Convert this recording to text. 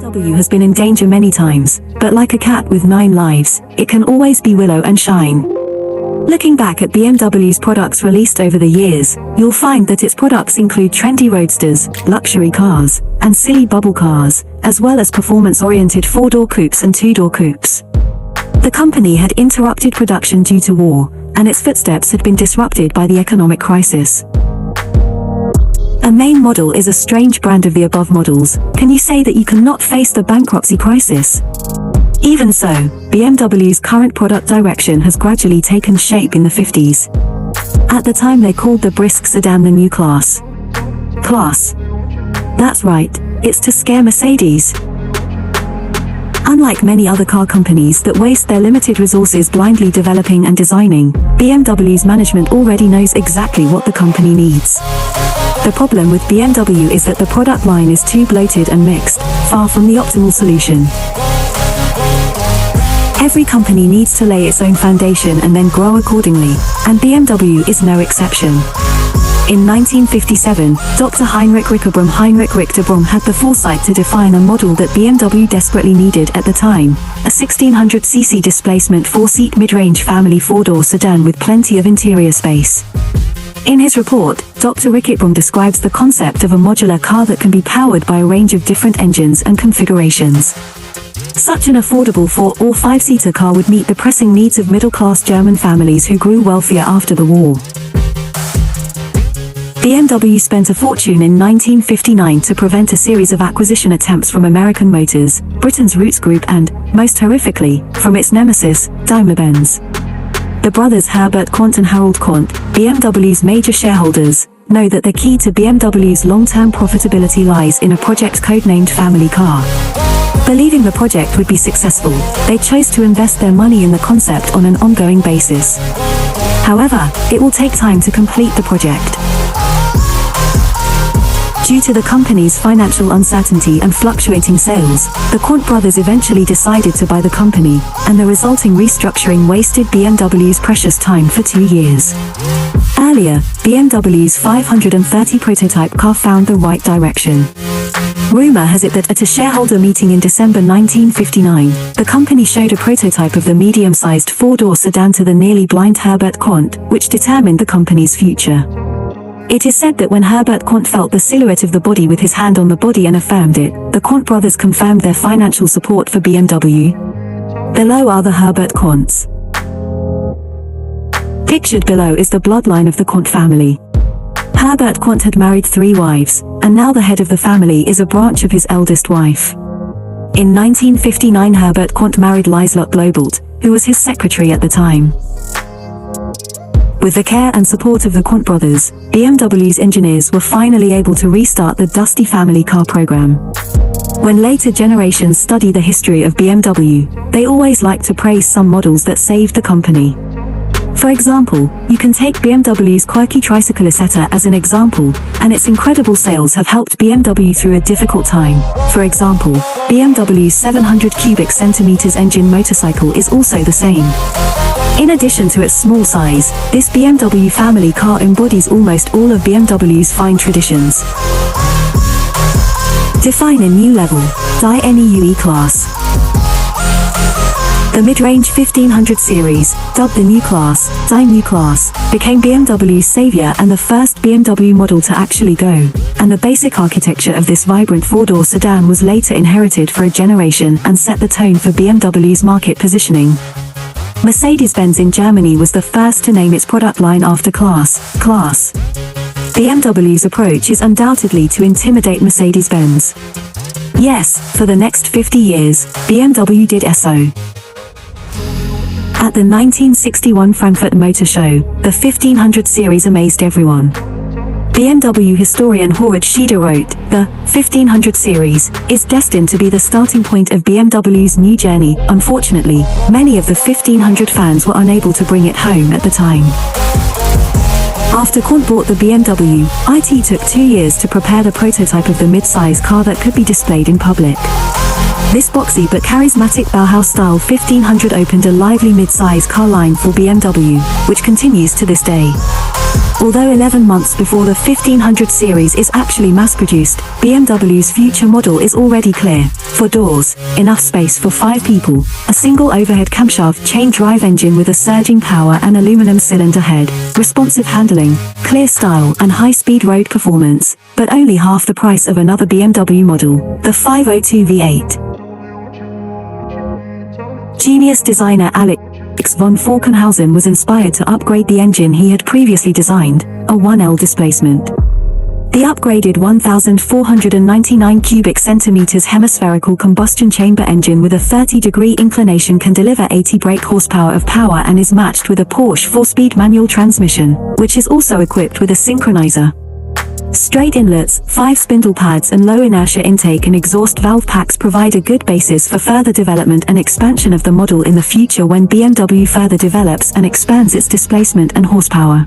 BMW has been in danger many times, but like a cat with 9 lives, it can always be willow and shine. Looking back at BMW's products released over the years, you'll find that its products include trendy roadsters, luxury cars, and silly bubble cars, as well as performance-oriented 4-door coupes and 2-door coupes. The company had interrupted production due to war, and its footsteps had been disrupted by the economic crisis. A main model is a strange brand of the above models. Can you say that you cannot face the bankruptcy crisis? Even so, BMW's current product direction has gradually taken shape in the 50s. At the time they called the brisk sedan the new class. Class. That's right, it's to scare Mercedes. Unlike many other car companies that waste their limited resources blindly developing and designing, BMW's management already knows exactly what the company needs. The problem with BMW is that the product line is too bloated and mixed, far from the optimal solution. Every company needs to lay its own foundation and then grow accordingly, and BMW is no exception. In 1957, Dr. Heinrich Richter Brom had the foresight to define a model that BMW desperately needed at the time, a 1600cc displacement 4-seat mid-range family 4-door sedan with plenty of interior space. In his report, Dr. Richter Brom describes the concept of a modular car that can be powered by a range of different engines and configurations. Such an affordable 4- or 5-seater car would meet the pressing needs of middle-class German families who grew wealthier after the war. BMW spent a fortune in 1959 to prevent a series of acquisition attempts from American Motors, Britain's Rootes Group and, most horrifically, from its nemesis, Daimler-Benz. The brothers Herbert Quandt and Harold Quandt, BMW's major shareholders, know that the key to BMW's long-term profitability lies in a project codenamed Family Car. Believing the project would be successful, they chose to invest their money in the concept on an ongoing basis. However, it will take time to complete the project. Due to the company's financial uncertainty and fluctuating sales, the Quandt brothers eventually decided to buy the company, and the resulting restructuring wasted BMW's precious time for 2 years. Earlier, BMW's 530 prototype car found the right direction. Rumor has it that at a shareholder meeting in December 1959, the company showed a prototype of the medium-sized 4-door sedan to the nearly blind Herbert Quandt, which determined the company's future. It is said that when Herbert Quandt felt the silhouette of the body with his hand on the body and affirmed it, the Quandt brothers confirmed their financial support for BMW. Below are the Herbert Quandts. Pictured below is the bloodline of the Quandt family. Herbert Quandt had married 3 wives, and now the head of the family is a branch of his eldest wife. In 1959 Herbert Quandt married Lieselotte Globolt, who was his secretary at the time. With the care and support of the Quandt brothers, BMW's engineers were finally able to restart the dusty family car program. When later generations study the history of BMW, they always like to praise some models that saved the company. For example, you can take BMW's quirky tricycle Isetta as an example, and its incredible sales have helped BMW through a difficult time. For example, BMW's 700 cubic centimeters engine motorcycle is also the same. In addition to its small size, this BMW family car embodies almost all of BMW's fine traditions. Define a new level, Die Neue Class. The mid-range 1500 series, dubbed the New Class, Die New Class, became BMW's savior and the first BMW model to actually go, and the basic architecture of this vibrant 4-door sedan was later inherited for a generation and set the tone for BMW's market positioning. Mercedes-Benz in Germany was the first to name its product line after Class. BMW's approach is undoubtedly to intimidate Mercedes-Benz. Yes, for the next 50 years, BMW did so. At the 1961 Frankfurt Motor Show, the 1500 series amazed everyone. BMW historian Horst Schieder wrote, "The 1500 series is destined to be the starting point of BMW's new journey." Unfortunately, many of the 1500 fans were unable to bring it home at the time. After Quandt bought the BMW, it took 2 years to prepare the prototype of the mid-size car that could be displayed in public. This boxy but charismatic Bauhaus-style 1500 opened a lively mid-size car line for BMW, which continues to this day. Although 11 months before the 1500 series is actually mass-produced, BMW's future model is already clear. For doors, enough space for 5 people, a single overhead camshaft chain drive engine with a surging power and aluminum cylinder head, responsive handling, clear style and high-speed road performance, but only half the price of another BMW model, the 502 V8. Genius designer Alex von Falkenhausen was inspired to upgrade the engine he had previously designed, a 1L displacement. The upgraded 1,499 cubic centimeters hemispherical combustion chamber engine with a 30-degree inclination can deliver 80 brake horsepower of power and is matched with a Porsche 4-speed manual transmission, which is also equipped with a synchronizer. Straight inlets, 5 spindle pads and low inertia intake and exhaust valve packs provide a good basis for further development and expansion of the model in the future when BMW further develops and expands its displacement and horsepower.